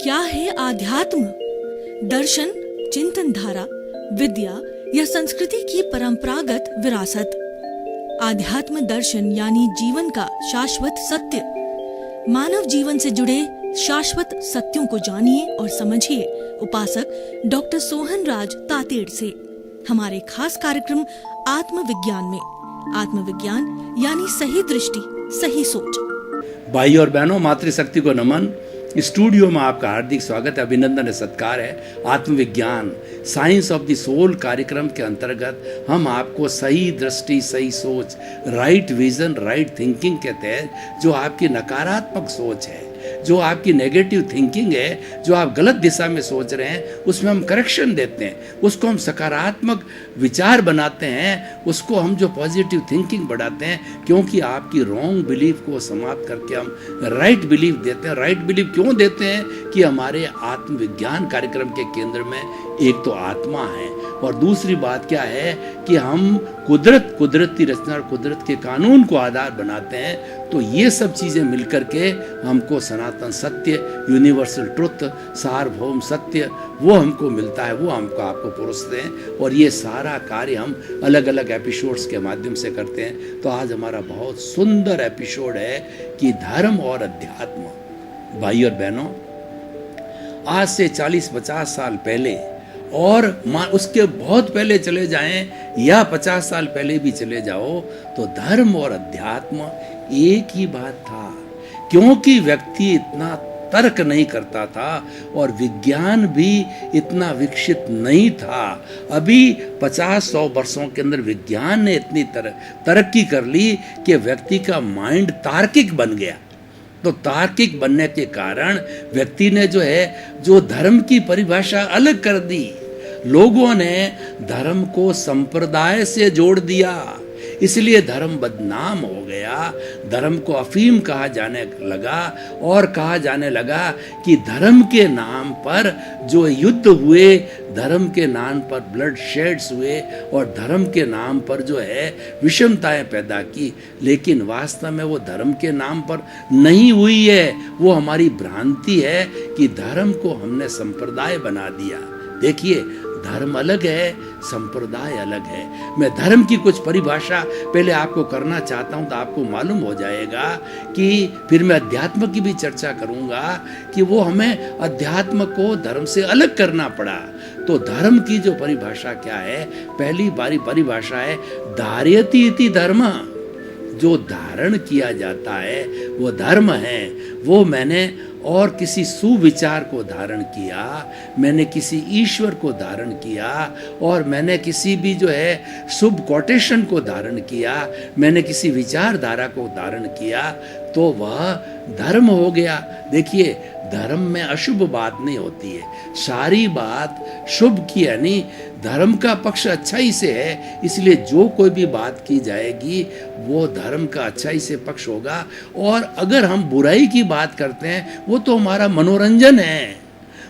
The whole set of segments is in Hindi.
क्या है आध्यात्म? दर्शन, चिंतन धारा, विद्या या संस्कृति की परंपरागत विरासत। आध्यात्म दर्शन यानी जीवन का शाश्वत सत्य। मानव जीवन से जुड़े शाश्वत सत्यों को जानिए और समझिए उपासक डॉक्टर सोहन राज तातेड़ से हमारे खास कार्यक्रम आत्मविज्ञान में। आत्मविज्ञान यानी सही दृष्टि, सही सोच। भाई और बहनों, मातृशक्ति को नमन। स्टूडियो में आपका हार्दिक स्वागत है, अभिनंदन है, सत्कार है। आत्मविज्ञान साइंस ऑफ द सोल कार्यक्रम के अंतर्गत हम आपको सही दृष्टि, सही सोच, राइट विजन, राइट थिंकिंग के तहत जो आपकी नकारात्मक सोच है, जो आपकी नेगेटिव थिंकिंग है, जो आप गलत दिशा में सोच रहे हैं, उसमें हम करेक्शन देते हैं, उसको हम सकारात्मक विचार बनाते हैं, उसको हम जो पॉजिटिव थिंकिंग बढ़ाते हैं, क्योंकि आपकी रॉन्ग बिलीफ को समाप्त करके हम राइट बिलीफ देते हैं। राइट बिलीफ क्यों देते हैं? कि हमारे आत्मविज्ञान कार्यक्रम के केंद्र में एक तो आत्मा है और दूसरी बात क्या है कि हम कुदरती रचना और कुदरत के कानून को आधार बनाते हैं। तो ये सब चीज़ें मिलकर के हमको सनातन सत्य, यूनिवर्सल ट्रुथ, सार्वभौम सत्य वो हमको मिलता है, वो हमको आपको परोसते हैं। और ये सारा कार्य हम अलग अलग एपिसोड्स के माध्यम से करते हैं। तो आज हमारा बहुत सुंदर एपिसोड है कि धर्म और अध्यात्म। भाई और बहनों, आज से 40-50 साल पहले और उसके बहुत पहले चले जाएं या 50 साल पहले भी चले जाओ तो धर्म और अध्यात्म एक ही बात था, क्योंकि व्यक्ति इतना तर्क नहीं करता था और विज्ञान भी इतना विकसित नहीं था। अभी 50-100 वर्षों के अंदर विज्ञान ने इतनी तरक्की कर ली कि व्यक्ति का माइंड तार्किक बन गया। तो तार्किक बनने के कारण व्यक्ति ने जो धर्म की परिभाषा अलग कर दी। लोगों ने धर्म को संप्रदाय से जोड़ दिया, इसलिए धर्म बदनाम हो गया। धर्म को अफीम कहा जाने लगा और कहा जाने लगा कि धर्म के नाम पर जो युद्ध हुए, धर्म के नाम पर ब्लड शेड्स हुए और धर्म के नाम पर विषमताएं पैदा की, लेकिन वास्तव में वो धर्म के नाम पर नहीं हुई है। वो हमारी भ्रांति है कि धर्म को हमने संप्रदाय बना दिया। देखिए, धर्म अलग है, संप्रदाय अलग है। मैं धर्म की कुछ परिभाषा पहले आपको करना चाहता हूं तो आपको मालूम हो जाएगा कि फिर मैं अध्यात्म की भी चर्चा करूंगा कि वो हमें अध्यात्म को धर्म से अलग करना पड़ा। तो धर्म की जो परिभाषा क्या है? पहली बारी परिभाषा है धार्यति इति धर्म। जो धारण किया जाता है वो धर्म है। वो मैंने और किसी सुविचार को धारण किया, मैंने किसी ईश्वर को धारण किया और मैंने किसी भी शुभ कोटेशन को धारण किया, मैंने किसी विचारधारा को धारण किया, तो वह धर्म हो गया। देखिए, धर्म में अशुभ बात नहीं होती है, सारी बात शुभ की, यानी धर्म का पक्ष अच्छाई से है, इसलिए जो कोई भी बात की जाएगी वो धर्म का अच्छाई से पक्ष होगा। और अगर हम बुराई की बात करते हैं वो तो हमारा मनोरंजन है।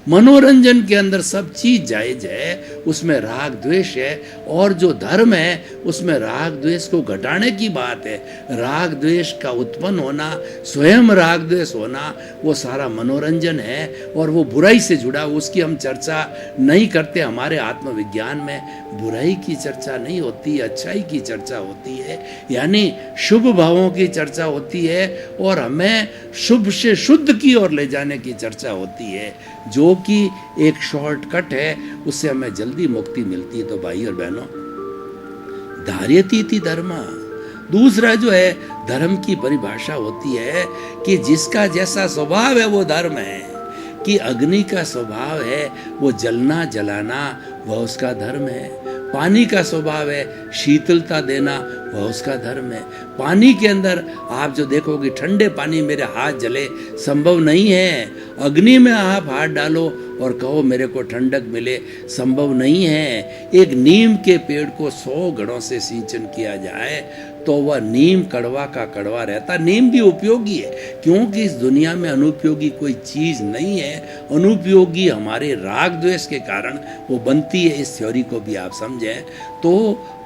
मनोरंजन के अंदर सब चीज जायज है, उसमें राग द्वेष है। और जो धर्म है उसमें राग द्वेष को घटाने की बात है। राग द्वेष का उत्पन्न होना, स्वयं राग द्वेष होना, वो सारा मनोरंजन है और वो बुराई से जुड़ा, उसकी हम चर्चा नहीं करते। हमारे आत्मविज्ञान में बुराई की चर्चा नहीं होती, अच्छाई की चर्चा होती है, यानी शुभ भावों की चर्चा होती है और हमें शुभ से शुद्ध की ओर ले जाने की चर्चा होती है, जो कि एक शॉर्टकट है, उससे हमें जल्दी मुक्ति मिलती है। तो भाई और बहनों, धार्यति इति धर्म। दूसरा धर्म की परिभाषा होती है कि जिसका जैसा स्वभाव है वो धर्म है। कि अग्नि का स्वभाव है वो जलना जलाना, वह उसका धर्म है। पानी का स्वभाव है शीतलता देना, वह उसका धर्म है। पानी के अंदर आप जो देखोगे, ठंडे पानी मेरे हाथ जले, संभव नहीं है। अग्नि में आप हाथ डालो और कहो मेरे को ठंडक मिले, संभव नहीं है। एक नीम के पेड़ को 100 घड़ों से सिंचन किया जाए तो वह नीम कड़वा का कड़वा रहता। नीम भी उपयोगी है, क्योंकि इस दुनिया में अनुपयोगी कोई चीज़ नहीं है। अनुपयोगी हमारे राग द्वेष के कारण वो बनती है। इस थ्योरी को भी आप समझें तो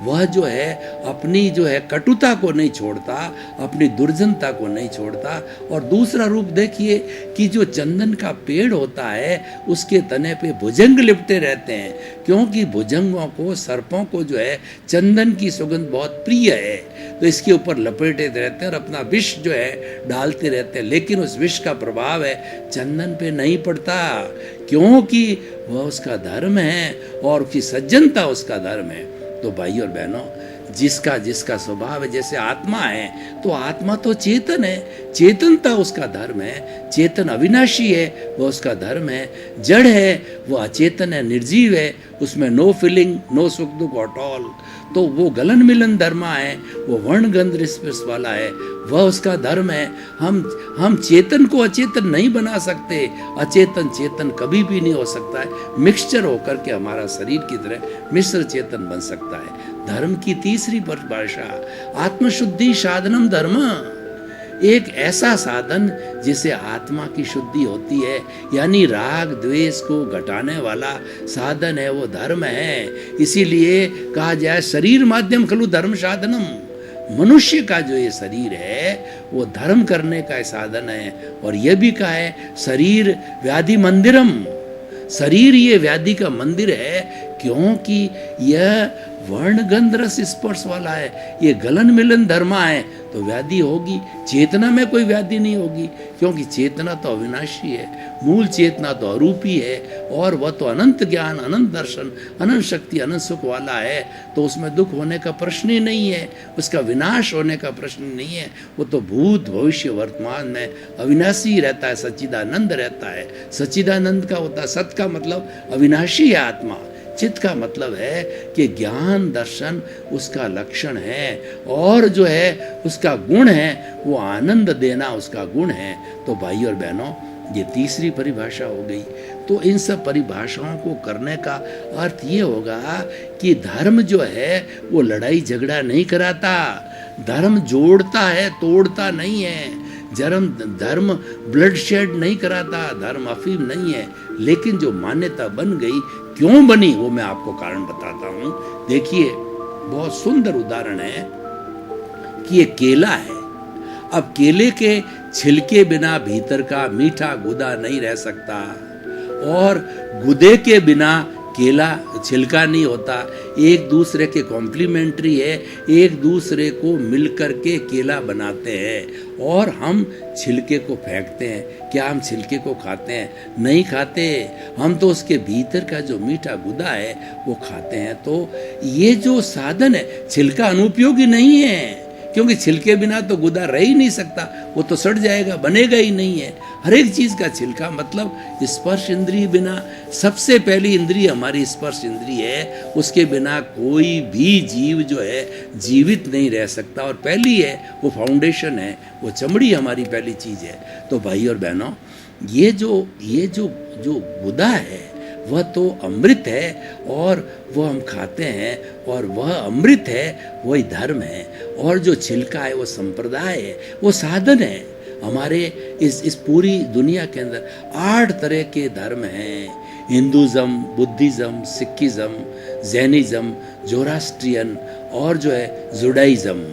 वह जो है अपनी जो है कटुता को नहीं छोड़ता, अपनी दुर्जनता को नहीं छोड़ता। और दूसरा रूप देखिए कि जो चंदन का पेड़ होता है उसके तने पे भुजंग लिपटे रहते हैं, क्योंकि भुजंगों को, सर्पों को जो है चंदन की सुगंध बहुत प्रिय है, तो इसके ऊपर लपेटे रहते हैं और अपना विष जो है डालते रहते हैं। लेकिन उस विष का प्रभाव है चंदन पे नहीं पड़ता, क्योंकि वह उसका धर्म है और उसकी सज्जनता उसका धर्म है। तो भाई और बहनों, जिसका जिसका स्वभाव है, जैसे आत्मा है तो आत्मा तो चेतन है, चेतनता उसका धर्म है। चेतन अविनाशी है, वह उसका धर्म है। जड़ है, वह अचेतन है, निर्जीव है, उसमें नो फीलिंग, नो सुख दुख एट ऑल। तो वो गलन मिलन धर्मा है, वो वर्ण गंध स्पर्श वाला है, वह उसका धर्म है। हम चेतन को अचेतन नहीं बना सकते, अचेतन चेतन कभी भी नहीं हो सकता है। मिक्सचर होकर के हमारा शरीर की तरह मिश्र चेतन बन सकता है। धर्म की तीसरी परिभाषा आत्मशुद्धि साधनम धर्म, एक ऐसा साधन जिसे आत्मा की शुद्धि होती है, यानी राग द्वेष को घटाने वाला साधन है, वो धर्म है। इसीलिए कहा जाए शरीर माध्यम खलु धर्म साधनम, मनुष्य का जो ये शरीर है वो धर्म करने का साधन है। और यह भी कहा है शरीर व्याधि मंदिरम, शरीर ये व्याधि का मंदिर है, क्योंकि यह वर्ण गंध रस स्पर्श वाला है, ये गलन मिलन धर्मा है, तो व्याधि होगी। चेतना में कोई व्याधि नहीं होगी, क्योंकि चेतना तो अविनाशी है, मूल चेतना तो अरूपी है, और वह तो अनंत ज्ञान, अनंत दर्शन, अनंत शक्ति, अनंत सुख वाला है। तो उसमें दुख होने का प्रश्न ही नहीं है, उसका विनाश होने का प्रश्न नहीं है। वो तो भूत भविष्य वर्तमान में अविनाशी रहता है, सच्चिदानंद रहता है। सच्चिदानंद का होता है, सत का मतलब अविनाशी है आत्मा, चित्त का मतलब है कि ज्ञान दर्शन उसका लक्षण है, और जो है उसका गुण है वो आनंद देना उसका गुण है। तो भाई और बहनों, ये तीसरी परिभाषा हो गई। तो इन सब परिभाषाओं को करने का अर्थ ये होगा कि धर्म जो है वो लड़ाई झगड़ा नहीं कराता, धर्म जोड़ता है, तोड़ता नहीं है। धर्म ब्लड शेड नहीं कराता, धर्म अफीम नहीं है। लेकिन जो मान्यता बन गई, क्यों बनी, वो मैं आपको कारण बताता हूं। देखिए, बहुत सुंदर उदाहरण है कि ये केला है। अब केले के छिलके बिना भीतर का मीठा गुदा नहीं रह सकता, और गुदे के बिना केला छिलका नहीं होता। एक दूसरे के कॉम्प्लीमेंट्री है, एक दूसरे को मिलकर के केला बनाते हैं। और हम छिलके को फेंकते हैं। क्या हम छिलके को खाते हैं? नहीं खाते। हम तो उसके भीतर का जो मीठा गुदा है वो खाते हैं। तो ये जो साधन है, छिलका अनुपयोगी नहीं है, क्योंकि छिलके बिना तो गुदा रह ही नहीं सकता, वो तो सड़ जाएगा, बनेगा ही नहीं है। हर एक चीज का छिलका, मतलब स्पर्श इंद्रिय बिना, सबसे पहली इंद्रिय हमारी स्पर्श इंद्रिय है, उसके बिना कोई भी जीव जो है जीवित नहीं रह सकता। और पहली है, वो फाउंडेशन है, वो चमड़ी हमारी पहली चीज है। तो भाई और बहनों, ये जो गुदा है वह तो अमृत है, और वह हम खाते हैं, और वह अमृत है, वही धर्म है। और जो छिलका है वो संप्रदाय है, वो साधन है। हमारे इस पूरी दुनिया के अंदर 8 तरह के धर्म हैं, Hinduism, Buddhism, Sikhism, Jainism, Zoroastrian और जो है जुडाइज़्म।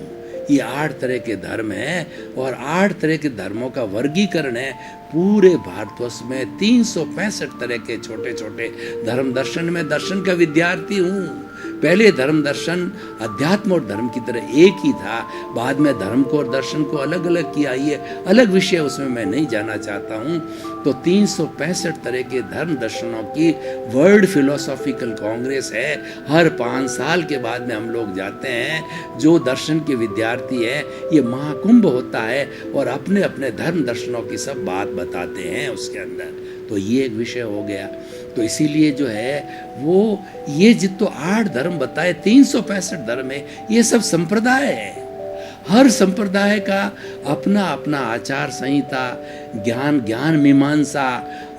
ये 8 तरह के धर्म हैं, और 8 तरह के धर्मों का वर्गीकरण है। पूरे भारतवर्ष में 365 तरह के छोटे छोटे धर्म दर्शन में दर्शन का विद्यार्थी हूँ। पहले धर्म दर्शन अध्यात्म और धर्म की तरह एक ही था, बाद में धर्म को और दर्शन को अलग अलग किया। ये अलग विषय, उसमें मैं नहीं जाना चाहता हूँ। तो 365 तरह के धर्म दर्शनों की वर्ल्ड फिलोसॉफिकल कांग्रेस है। हर 5 साल के बाद में हम लोग जाते हैं। जो दर्शन के विद्यार्थी है, ये महाकुंभ होता है, और अपने अपने धर्म दर्शनों की सब बात बताते हैं उसके अंदर। तो ये एक विषय हो गया। तो इसीलिए जो है वो ये जितो 8 धर्म बताए, 365 धर्म है, ये सब संप्रदाय है। हर संप्रदाय का अपना अपना आचार संहिता, ज्ञान मीमांसा,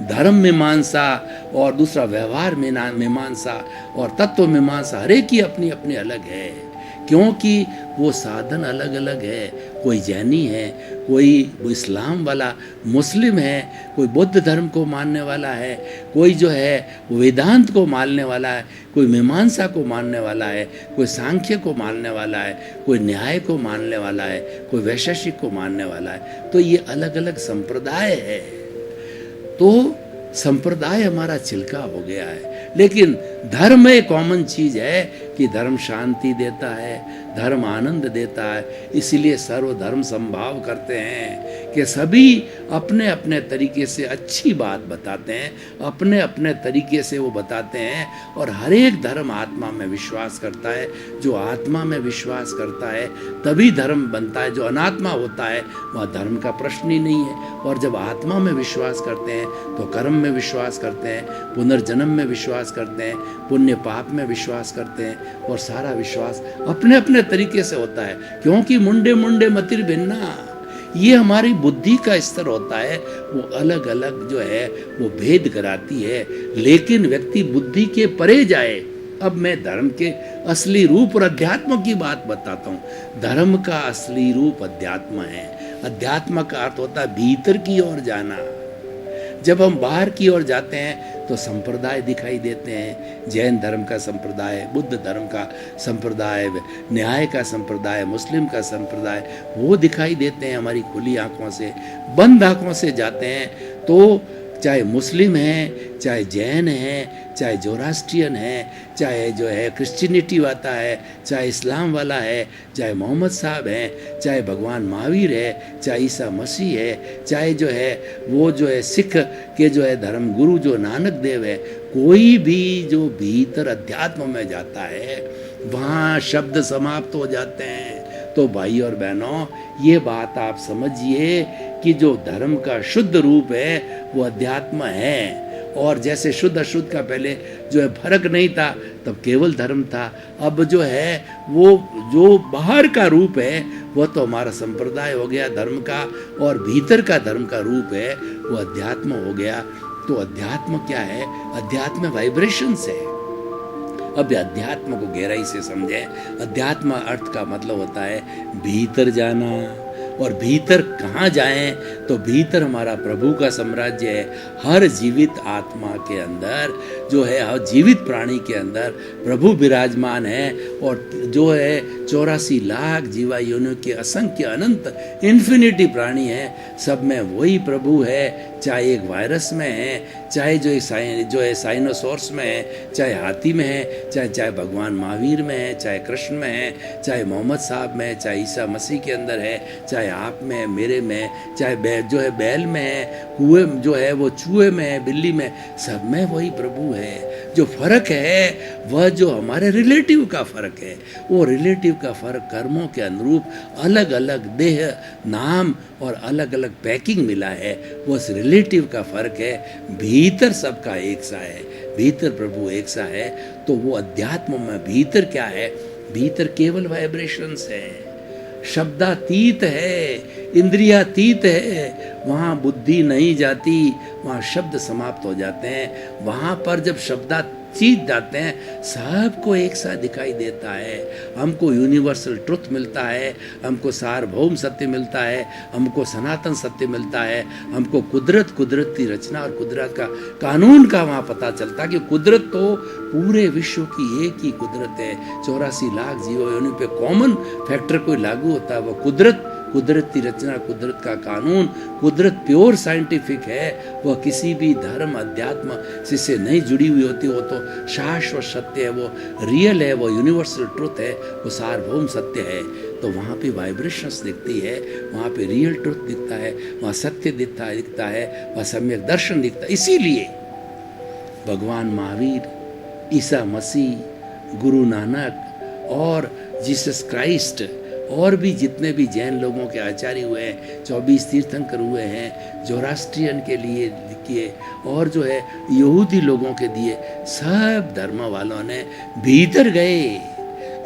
धर्म मीमांसा, और दूसरा व्यवहार मीमांसा और तत्व मीमांसा, हर एक की अपनी अपनी अलग है। क्योंकि वो साधन अलग अलग है। कोई जैनी है, कोई इस्लाम वाला मुस्लिम है, कोई बुद्ध धर्म को मानने वाला है, कोई जो है वेदांत को मानने वाला है, कोई मीमांसा को मानने वाला है, कोई सांख्य को मानने वाला है, कोई न्याय को मानने वाला है, कोई वैशेषिक को मानने वाला है। तो ये अलग अलग संप्रदाय है। तो संप्रदाय हमारा चिल्का हो गया है, लेकिन धर्म एक कॉमन चीज है कि धर्म शांति देता है, धर्म आनंद देता है। इसीलिए सर्वधर्म संभाव करते हैं कि सभी अपने अपने तरीके से अच्छी बात बताते हैं, अपने अपने तरीके से वो बताते हैं। और हर एक धर्म आत्मा में विश्वास करता है। जो आत्मा में विश्वास करता है तभी धर्म बनता है। जो अनात्मा होता है वह धर्म का प्रश्न ही नहीं है। और जब आत्मा में विश्वास करते हैं तो कर्म में विश्वास करते हैं, पुनर्जन्म में विश्वास करते हैं, पुण्य पाप में विश्वास करते हैं। और सारा विश्वास अपने अपने तरीके से होता है, क्योंकि मुंडे मुंडे मतिर भिन्ना, ये हमारी बुद्धि का स्तर होता है। वो अलग अलग जो है वो भेद कराती है। लेकिन व्यक्ति बुद्धि के परे जाए। अब मैं धर्म के असली रूप और अध्यात्म की बात बताता हूँ। धर्म का असली रूप अध्यात्म है। अध्यात्म का अर्थ होता है भीतर की ओर जाना। जब हम बाहर की ओर जाते हैं तो संप्रदाय दिखाई देते हैं। जैन धर्म का संप्रदाय, बुद्ध धर्म का संप्रदाय, न्याय का संप्रदाय, मुस्लिम का संप्रदाय, वो दिखाई देते हैं हमारी खुली आंखों से। बंद आंखों से जाते हैं तो चाहे मुस्लिम हैं, चाहे जैन हैं, चाहे जोरास्ट्रियन है, चाहे जो है क्रिश्चियनिटी वाला है, चाहे इस्लाम वाला है, चाहे मोहम्मद साहब हैं, चाहे भगवान महावीर है, चाहे ईसा मसीह है, चाहे जो है वो जो है सिख के जो है धर्म गुरु जो नानक देव है, कोई भी जो भीतर अध्यात्म में जाता है वहाँ शब्द समाप्त हो जाते हैं। तो भाई और बहनों, ये बात आप समझिए कि जो धर्म का शुद्ध रूप है वो अध्यात्म है। और जैसे शुद्ध अशुद्ध का पहले जो है फर्क नहीं था, तब केवल धर्म था। अब जो है वो जो बाहर का रूप है वह तो हमारा संप्रदाय हो गया धर्म का, और भीतर का धर्म का रूप है वो अध्यात्म हो गया। तो अध्यात्म क्या है? अध्यात्म वाइब्रेशंस है। अब अध्यात्म को गहराई से समझें। अध्यात्म अर्थ का मतलब होता है भीतर जाना। और भीतर कहाँ जाएं? तो भीतर हमारा प्रभु का साम्राज्य है। हर जीवित आत्मा के अंदर जो है, हर जीवित प्राणी के अंदर प्रभु विराजमान है। और जो है 84 लाख जीवा योनियों के असंख्य अनंत इन्फिनिटी प्राणी हैं, सब में वही प्रभु है। चाहे एक वायरस में है, चाहे जो है साइनोसॉर्स में है, चाहे हाथी में है, चाहे भगवान महावीर में है, चाहे कृष्ण में है, चाहे मोहम्मद साहब में, चाहे ईसा मसीह के अंदर है, चाहे आप में है, मेरे में, चाहे जो है बैल में है, कुएं जो है वो चूहे में है, बिल्ली में, सब में वही प्रभु है। जो फर्क है वह जो हमारे रिलेटिव का फर्क है, वो रिलेटिव का फर्क कर्मों के अनुरूप अलग अलग देह नाम और अलग अलग पैकिंग मिला है, वो उस रिलेटिव का फर्क है। भीतर सबका एक सा है, भीतर प्रभु एक सा है। तो वो अध्यात्म में भीतर क्या है? भीतर केवल वाइब्रेशंस है, शब्दातीत है, इंद्रियातीत है। वहाँ बुद्धि नहीं जाती, वहाँ शब्द समाप्त हो जाते हैं। वहाँ पर जब शब्दातीत जाते हैं सबको एक साथ दिखाई देता है। हमको यूनिवर्सल ट्रुथ मिलता है, हमको सार्वभौम सत्य मिलता है, हमको सनातन सत्य मिलता है, हमको कुदरत की रचना और कुदरत का कानून का वहाँ पता चलता है कि कुदरत तो पूरे विश्व की एक ही कुदरत है। 84 लाख जीवों योनि पे कॉमन फैक्टर कोई लागू होता है, वो कुदरत की रचना, कुदरत का कानून। कुदरत प्योर साइंटिफिक है, वह किसी भी धर्म अध्यात्म से नहीं जुड़ी हुई होती। वो तो शाश्वत सत्य है, वो रियल है, वो यूनिवर्सल ट्रुथ है, वो सार्वभौम सत्य है। तो वहाँ पे वाइब्रेशंस दिखती है, वहाँ पे रियल ट्रुथ दिखता है, वहाँ सत्य दिखता है, वहाँ सम्यक दर्शन दिखता है। इसीलिए भगवान महावीर, ईसा मसीह, गुरु नानक और जीसस क्राइस्ट और भी जितने भी जैन लोगों के आचार्य हुए हैं, 24 तीर्थंकर हुए हैं, जोरास्ट्रियन के लिए किए और जो है यहूदी लोगों के दिए, सब धर्म वालों ने भीतर गए।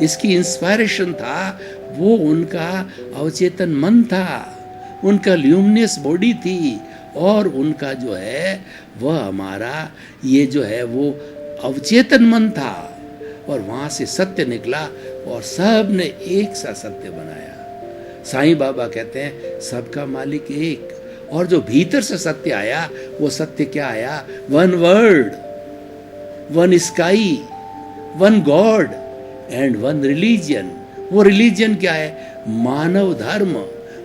इसकी इंस्पायरेशन था वो उनका अवचेतन मन था, उनका ल्यूमिनस बॉडी थी, और उनका जो है वह हमारा ये जो है वो अवचेतन मन था। और वहाँ से सत्य निकला और सब ने एक सा सत्य बनाया। साईं बाबा कहते हैं सबका मालिक एक, और जो भीतर से सत्य आया वो सत्य क्या आया? One word, one sky, one God and one religion. वो रिलीजन क्या है? मानव धर्म।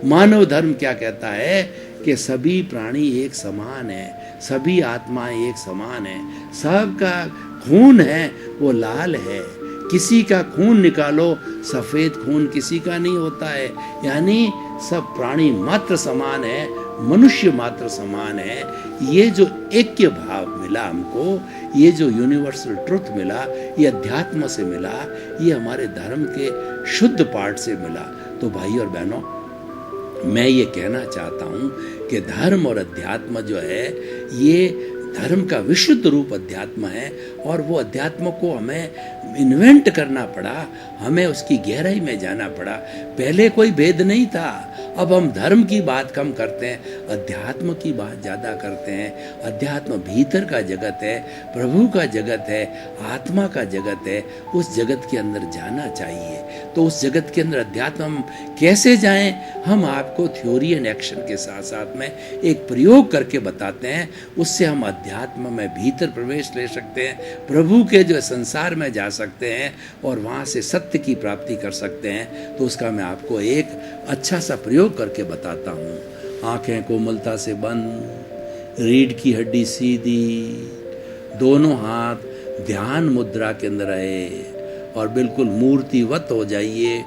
मानव धर्म क्या कहता है? कि सभी प्राणी एक समान है, सभी आत्माएं एक समान है, सबका खून है वो लाल है। किसी का खून निकालो, सफेद खून किसी का नहीं होता है। यानी सब प्राणी मात्र समान है, मनुष्य मात्र समान है। ये जो ऐक्य भाव मिला हमको, ये जो यूनिवर्सल ट्रुथ मिला, ये अध्यात्म से मिला, ये हमारे धर्म के शुद्ध पाठ से मिला। तो भाई और बहनों, मैं ये कहना चाहता हूँ कि धर्म और अध्यात्म जो है, ये धर्म का विशुद्ध रूप अध्यात्म है, और वो अध्यात्म को हमें इन्वेंट करना पड़ा, हमें उसकी गहराई में जाना पड़ा। पहले कोई भेद नहीं था। अब हम धर्म की बात कम करते हैं, अध्यात्म की बात ज़्यादा करते हैं। अध्यात्म भीतर का जगत है, प्रभु का जगत है, आत्मा का जगत है। उस जगत के अंदर जाना चाहिए। तो उस जगत के अंदर अध्यात्म हम कैसे जाएं? हम आपको थ्योरी एंड एक्शन के साथ साथ में एक प्रयोग करके बताते हैं। उससे हम अध्यात्म में भीतर प्रवेश ले सकते हैं, प्रभु के जो संसार में जा सकते हैं, और वहाँ से सत्य की प्राप्ति कर सकते हैं। तो उसका मैं आपको एक अच्छा सा प्रयोग करके बताता हूँ। आंखें कोमलता से बंद, रीढ़ की हड्डी सीधी, दोनों हाथ ध्यान मुद्रा के अंदर रहे, और बिल्कुल मूर्तिवत हो जाइए।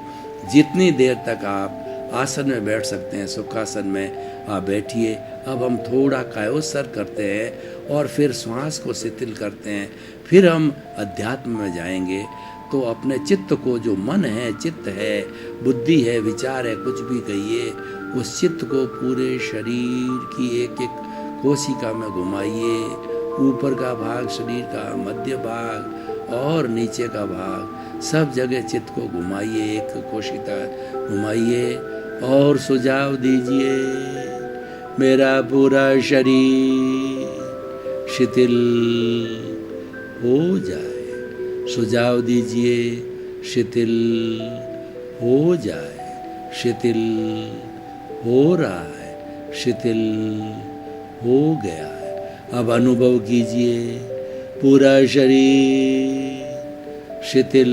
जितनी देर तक आप आसन में बैठ सकते हैं, सुखासन में आप बैठिए। अब हम थोड़ा कायोत्सर्ग करते हैं और फिर श्वास को शिथिल करते हैं। फिर हम अध्यात्म में जाएंगे। तो अपने चित्त को, जो मन है, चित्त है, बुद्धि है, विचार है, कुछ भी कहिए, उस चित्त को पूरे शरीर की एक एक कोशिका में घुमाइए। ऊपर का भाग शरीर का, मध्य भाग और नीचे का भाग, सब जगह चित्त को घुमाइए, एक कोशिका घुमाइए और सुझाव दीजिए मेरा पूरा शरीर शिथिल हो जाए। सुझाव दीजिए शिथिल हो जाए। शिथिल हो रहा है, शिथिल हो गया है। अब अनुभव कीजिए पूरा शरीर शिथिल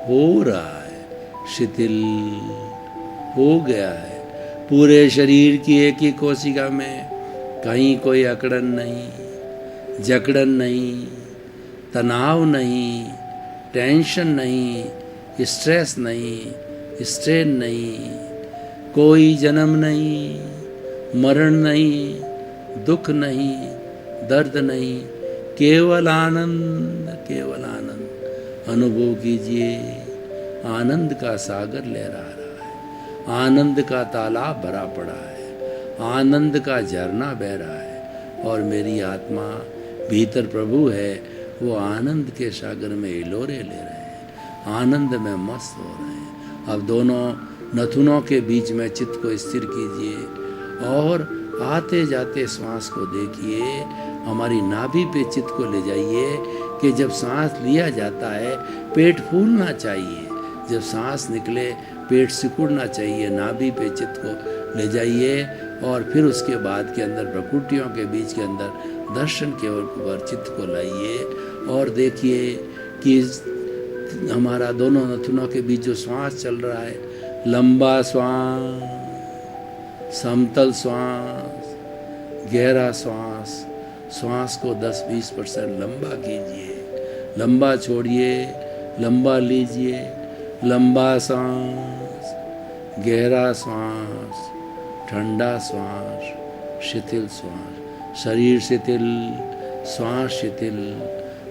हो रहा है, शिथिल हो गया है। पूरे शरीर की एक ही कोशिका में कहीं कोई अकड़न नहीं, जकड़न नहीं, तनाव नहीं, टेंशन नहीं, स्ट्रेस नहीं, स्ट्रेन नहीं, कोई जन्म नहीं, मरण नहीं, दुख नहीं, दर्द नहीं, केवल आनंद, केवल आनंद। अनुभव कीजिए आनंद का सागर लहरा रहा है, आनंद का तालाब भरा पड़ा है, आनंद का झरना बह रहा है, और मेरी आत्मा भीतर प्रभु है, वो आनंद के सागर में हिलोरे ले रहे हैं, आनंद में मस्त हो रहे हैं। अब दोनों नथुनों के बीच में चित्त को स्थिर कीजिए और आते जाते श्वास को देखिए। हमारी नाभि पे चित्त को ले जाइए कि जब सांस लिया जाता है पेट फूलना चाहिए, जब सांस निकले पेट सिकुड़ना चाहिए। नाभि पे चित्त को ले जाइए और फिर उसके बाद के अंदर प्रकृतियों के बीच के अंदर दर्शन के ऊपर चित्त को लाइए और देखिए कि हमारा दोनों नथुनों के बीच जो श्वास चल रहा है, लंबा श्वास, समतल श्वास, गहरा श्वास। श्वास को 10-20% लंबा कीजिए, लंबा छोड़िए, लंबा लीजिए, लंबा सांस, गहरा श्वास, ठंडा श्वास, शिथिल श्वास। शरीर शिथिल, श्वास शिथिल,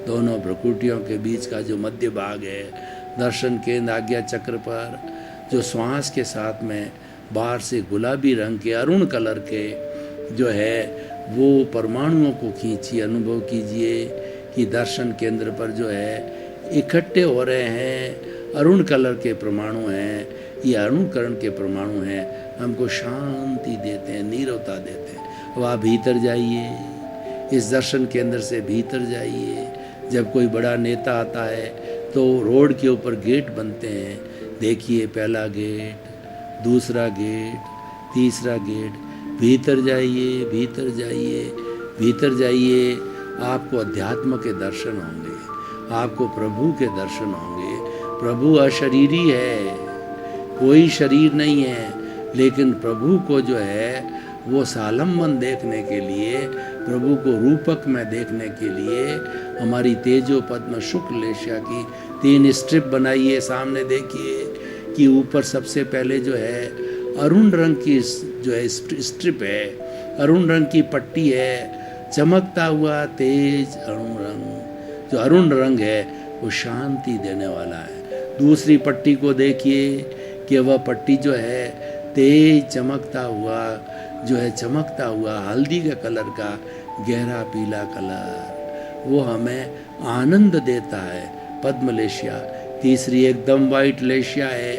दोनों प्रकृतियों के बीच का जो मध्य भाग है, दर्शन केंद्र आज्ञा चक्र पर जो श्वास के साथ में बाहर से गुलाबी रंग के, अरुण कलर के जो है वो परमाणुओं को खींचिए। अनुभव कीजिए कि दर्शन केंद्र पर जो है इकट्ठे हो रहे हैं, अरुण कलर के परमाणु हैं। ये अरुण करण के परमाणु हैं, हमको शांति देते हैं, नीरवता देते हैं। अब आप भीतर जाइए, इस दर्शन केंद्र से भीतर जाइए। जब कोई बड़ा नेता आता है तो रोड के ऊपर गेट बनते हैं। देखिए, पहला गेट, दूसरा गेट, तीसरा गेट, भीतर जाइए, भीतर जाइए, भीतर जाइए, आपको अध्यात्म के दर्शन होंगे, आपको प्रभु के दर्शन होंगे। प्रभु अशरीरी है, कोई शरीर नहीं है, लेकिन प्रभु को जो है वो सालमन देखने के लिए, प्रभु को रूपक में देखने के लिए हमारी तेजो पद्म शुक्ल लेशिया की 3 स्ट्रिप बनाइए। सामने देखिए कि ऊपर सबसे पहले जो है अरुण रंग की जो है स्ट्रिप है, अरुण रंग की पट्टी है, चमकता हुआ तेज अरुण रंग। जो अरुण रंग है वो शांति देने वाला है। दूसरी पट्टी को देखिए कि वह पट्टी जो है तेज चमकता हुआ, जो है चमकता हुआ हल्दी के कलर का गहरा पीला कलर, वो हमें आनंद देता है, पद्म लेशिया। तीसरी एकदम वाइट लेशिया है,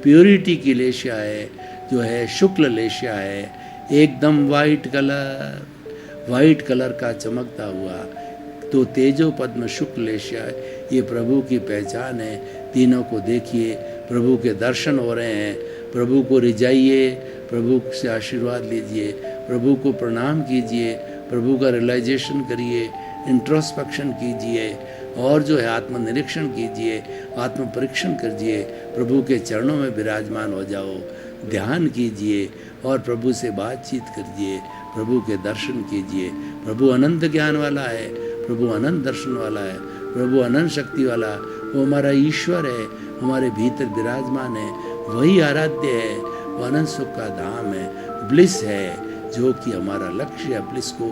प्योरिटी की लेशिया है, जो है शुक्ल लेशिया है, एकदम वाइट कलर, वाइट कलर का चमकता हुआ। तो तेजो पद्म शुक्ल लेशिया, ये प्रभु की पहचान है। तीनों को देखिए, प्रभु के दर्शन हो रहे हैं। प्रभु को रिझाइए, प्रभु से आशीर्वाद लीजिए, प्रभु को प्रणाम कीजिए, प्रभु का रियलाइजेशन करिए, इंट्रोस्पेक्शन कीजिए और जो है आत्मनिरीक्षण कीजिए, आत्म परीक्षण कीजिए, प्रभु के चरणों में विराजमान हो जाओ, ध्यान कीजिए और प्रभु से बातचीत करिए, प्रभु के दर्शन कीजिए। प्रभु अनंत ज्ञान वाला है, प्रभु अनंत दर्शन वाला है, प्रभु अनंत शक्ति वाला, वो हमारा ईश्वर है, हमारे भीतर विराजमान है, वही आराध्य है, वो अनंत सुख का धाम है, ब्लिस है, जो कि हमारा लक्ष्य है। ब्लिस को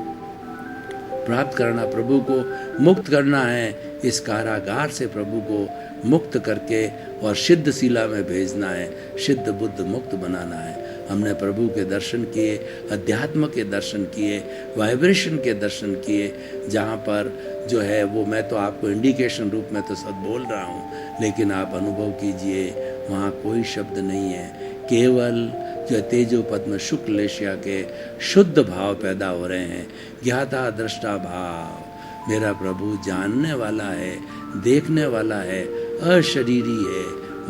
प्राप्त करना, प्रभु को मुक्त करना है, इस कारागार से प्रभु को मुक्त करके और सिद्ध शिला में भेजना है, सिद्ध बुद्ध मुक्त बनाना है। हमने प्रभु के दर्शन किए, अध्यात्म के दर्शन किए, वाइब्रेशन के दर्शन किए, जहाँ पर जो है वो मैं तो आपको इंडिकेशन रूप में तो सब बोल रहा हूँ, लेकिन आप अनुभव कीजिए, वहाँ कोई शब्द नहीं है, केवल जो तेजो पद्म शुक्ल लेशिया के शुद्ध भाव पैदा हो रहे हैं। ज्ञाता दृष्टा भाव, मेरा प्रभु जानने वाला है, देखने वाला है, अशरीरी है,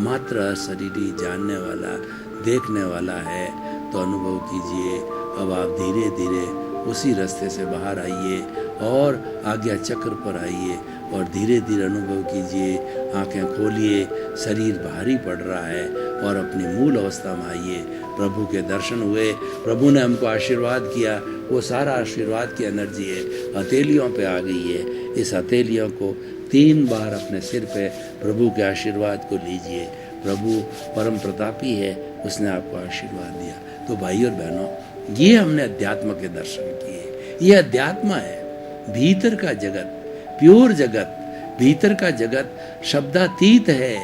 मात्र अशरीरी, जानने वाला, देखने वाला है। तो अनुभव कीजिए। अब आप धीरे धीरे उसी रास्ते से बाहर आइए और आज्ञा चक्र पर आइए और धीरे धीरे अनुभव कीजिए। आंखें खोलिए, शरीर भारी पड़ रहा है और अपनी मूल अवस्था में आइए। प्रभु के दर्शन हुए, प्रभु ने हमको आशीर्वाद किया, वो सारा आशीर्वाद की एनर्जी है, हथेलियों पे आ गई है। इस हथेलियों को 3 बार अपने सिर पे प्रभु के आशीर्वाद को लीजिए। प्रभु परम प्रतापी है, उसने आपको आशीर्वाद दिया। तो भाई और बहनों, ये हमने अध्यात्म के दर्शन किए। ये अध्यात्म है, भीतर का जगत, प्योर जगत, भीतर का जगत शब्दातीत है,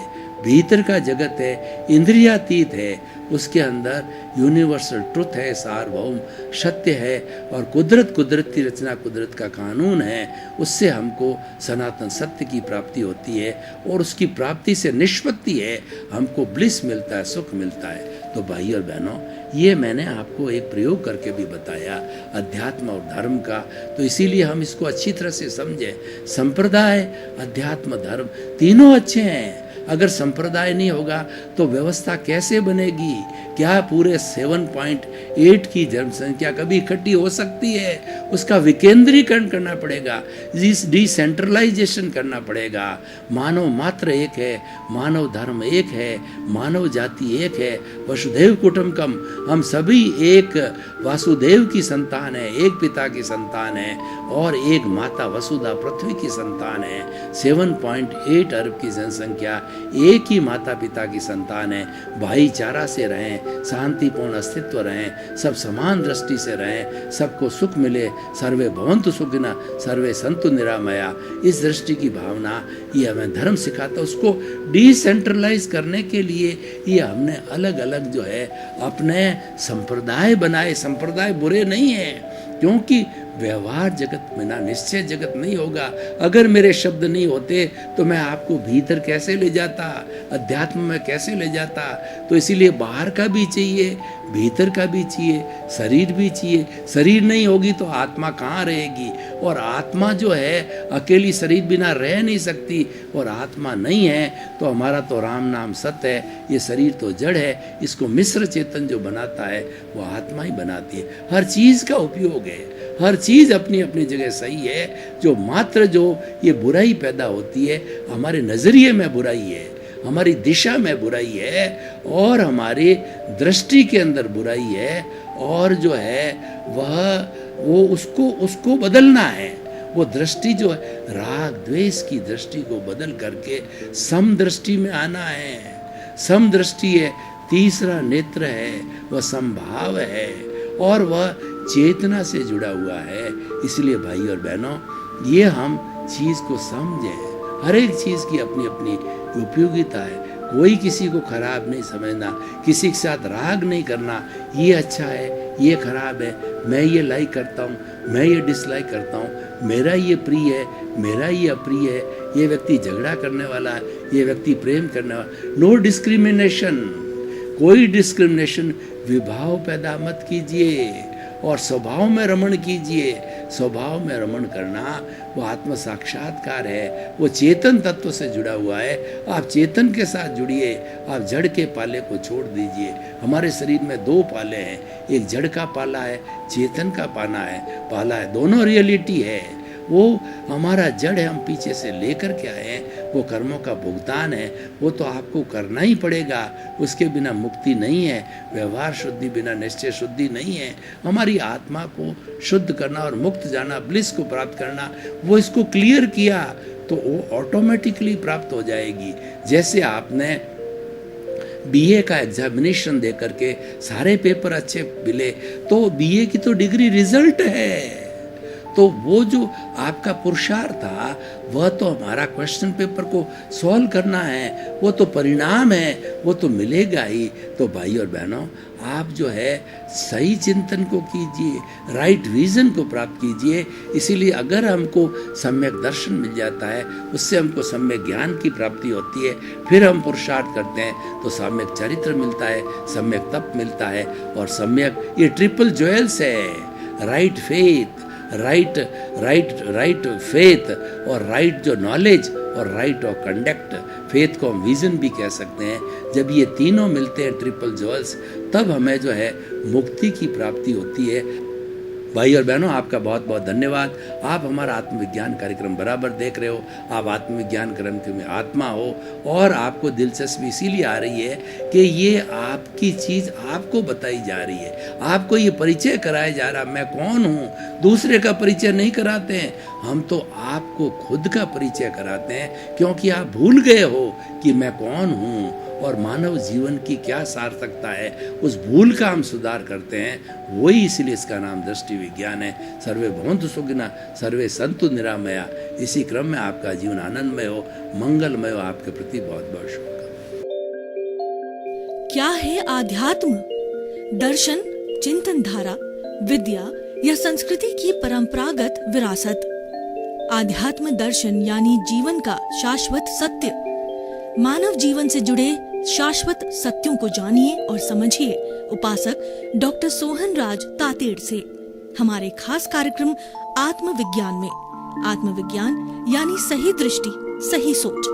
भीतर का जगत है, इंद्रियातीत है, उसके अंदर यूनिवर्सल ट्रुथ है, सार्वभौम सत्य है और कुदरत, कुदरत की रचना, कुदरत का कानून है। उससे हमको सनातन सत्य की प्राप्ति होती है और उसकी प्राप्ति से निष्पत्ति है, हमको ब्लिस मिलता है, सुख मिलता है। तो भाई और बहनों, ये मैंने आपको एक प्रयोग करके भी बताया अध्यात्म और धर्म का, तो इसीलिए हम इसको अच्छी तरह से समझें। संप्रदाय, अध्यात्म, धर्म तीनों अच्छे हैं। अगर संप्रदाय नहीं होगा तो व्यवस्था कैसे बनेगी? क्या पूरे 7.8 की जनसंख्या कभी इकट्ठी हो सकती है? उसका विकेंद्रीकरण करना पड़ेगा, डिसेंट्रलाइजेशन करना पड़ेगा। मानव मात्र एक है, मानव धर्म एक है, मानव जाति एक है, वसुधैव कुटुंबकम, हम सभी एक वासुदेव की संतान है, एक पिता की संतान है और एक माता वसुधा पृथ्वी की संतान है। 7.8 अरब की जनसंख्या एक ही माता पिता की संतान है। भाईचारा से रहें, शांतिपूर्ण अस्तित्व रहें, सब समान दृष्टि से रहें, सबको सुख मिले, सर्वे भवन्तु सुखिनः सर्वे सन्तु निरामया। इस दृष्टि की भावना ये हमें धर्म सिखाता है। उसको डिसेंट्रलाइज करने के लिए ये हमने अलग अलग जो है अपने संप्रदाय बनाए। संप्रदाय बुरे नहीं है, क्योंकि व्यवहार जगत में ना निश्चय जगत नहीं होगा। अगर मेरे शब्द नहीं होते तो मैं आपको भीतर कैसे ले जाता, अध्यात्म में कैसे ले जाता? तो इसीलिए बाहर का भी चाहिए, भीतर का भी चाहिए, शरीर भी चाहिए। शरीर नहीं होगी तो आत्मा कहाँ रहेगी, और आत्मा जो है अकेली शरीर बिना रह नहीं सकती, और आत्मा नहीं है तो हमारा तो राम नाम सत्य है, ये शरीर तो जड़ है। इसको मिश्र चेतन जो बनाता है वो आत्मा ही बनाती है। हर चीज़ का उपयोग है, हर चीज़ अपनी अपनी जगह सही है। जो मात्र जो ये बुराई पैदा होती है, हमारे नज़रिए में बुराई है, हमारी दिशा में बुराई है, और हमारी दृष्टि के अंदर बुराई है, और जो है वो उसको बदलना है। वो दृष्टि जो है राग द्वेष की दृष्टि को बदल करके सम दृष्टि में आना है। सम दृष्टि है, तीसरा नेत्र है, वह संभाव है, और वह चेतना से जुड़ा हुआ है। इसलिए भाई और बहनों, ये हम चीज़ को समझें। हर एक चीज़ की अपनी अपनी उपयोगिता है। कोई किसी को खराब नहीं समझना, किसी के साथ राग नहीं करना, ये अच्छा है, ये खराब है, मैं ये लाइक करता हूँ, मैं ये डिसलाइक करता हूँ, मेरा ये प्रिय है, मेरा ये अप्रिय है, ये व्यक्ति झगड़ा करने वाला है, ये व्यक्ति प्रेम करने वाला। नो डिस्क्रिमिनेशन, कोई डिस्क्रिमिनेशन। विभाव पैदा मत कीजिए और स्वभाव में रमण कीजिए। स्वभाव में रमण करना वो आत्म साक्षात्कार है, वो चेतन तत्व से जुड़ा हुआ है। आप चेतन के साथ जुड़िए, आप जड़ के पाले को छोड़ दीजिए। हमारे शरीर में दो पाले हैं, एक जड़ का पाला है, चेतन का पाला है, दोनों रियलिटी है। वो हमारा जड़ है, हम पीछे से लेकर के आए हैं, वो कर्मों का भुगतान है, वो तो आपको करना ही पड़ेगा। उसके बिना मुक्ति नहीं है, व्यवहार शुद्धि बिना निश्चय शुद्धि नहीं है। हमारी आत्मा को शुद्ध करना और मुक्त जाना, ब्लिस को प्राप्त करना, वो इसको क्लियर किया तो वो ऑटोमेटिकली प्राप्त हो जाएगी। जैसे आपने बीए का एग्जामिनेशन दे करके सारे पेपर अच्छे मिले तो बीए की तो डिग्री रिजल्ट है, तो वो जो आपका पुरुषार्थ था वह तो हमारा क्वेश्चन पेपर को सॉल्व करना है, वो तो परिणाम है, वो तो मिलेगा ही। तो भाई और बहनों, आप जो है सही चिंतन को कीजिए, राइट विजन को प्राप्त कीजिए। इसीलिए अगर हमको सम्यक दर्शन मिल जाता है, उससे हमको सम्यक ज्ञान की प्राप्ति होती है, फिर हम पुरुषार्थ करते हैं तो सम्यक चरित्र मिलता है, सम्यक तप मिलता है, और सम्यक ये ट्रिपल ज्वेल्स है, राइट फेथ, राइट फेथ, और राइट जो नॉलेज, और राइट ऑफ कंडक्ट। फेथ को हम विजन भी कह सकते हैं। जब ये तीनों मिलते हैं, ट्रिपल ज्वेल्स, तब हमें जो है मुक्ति की प्राप्ति होती है। भाई और बहनों, आपका बहुत बहुत धन्यवाद। आप हमारा आत्मविज्ञान कार्यक्रम बराबर देख रहे हो। आप आत्मविज्ञान कार्यक्रम में आत्मा हो, और आपको दिलचस्पी इसीलिए आ रही है कि ये आपकी चीज़ आपको बताई जा रही है, आपको ये परिचय कराया जा रहा, मैं कौन हूँ। दूसरे का परिचय नहीं कराते हैं हम, तो आपको खुद का परिचय कराते हैं, क्योंकि आप भूल गए हो कि मैं कौन हूँ और मानव जीवन की क्या सार्थकता है। उस भूल का हम सुधार करते हैं, वही इसलिए इसका नाम दृष्टि विज्ञान है। सर्वे भवन्तु सुखिनः, सर्वे सन्तु निरामया। इसी क्रम में आपका जीवन आनंदमय हो, मंगलमय हो। आपके प्रति बहुत बहुत शुभकामनाएं। क्या है आध्यात्म? दर्शन, चिंतन धारा, विद्या या संस्कृति की परंपरागत विरासत। आध्यात्म दर्शन यानी जीवन का शाश्वत सत्य। मानव जीवन से जुड़े शाश्वत सत्यों को जानिए और समझिए उपासक डॉक्टर सोहन राज तातेड़ से हमारे खास कार्यक्रम आत्मविज्ञान में। आत्मविज्ञान यानी सही दृष्टि, सही सोच।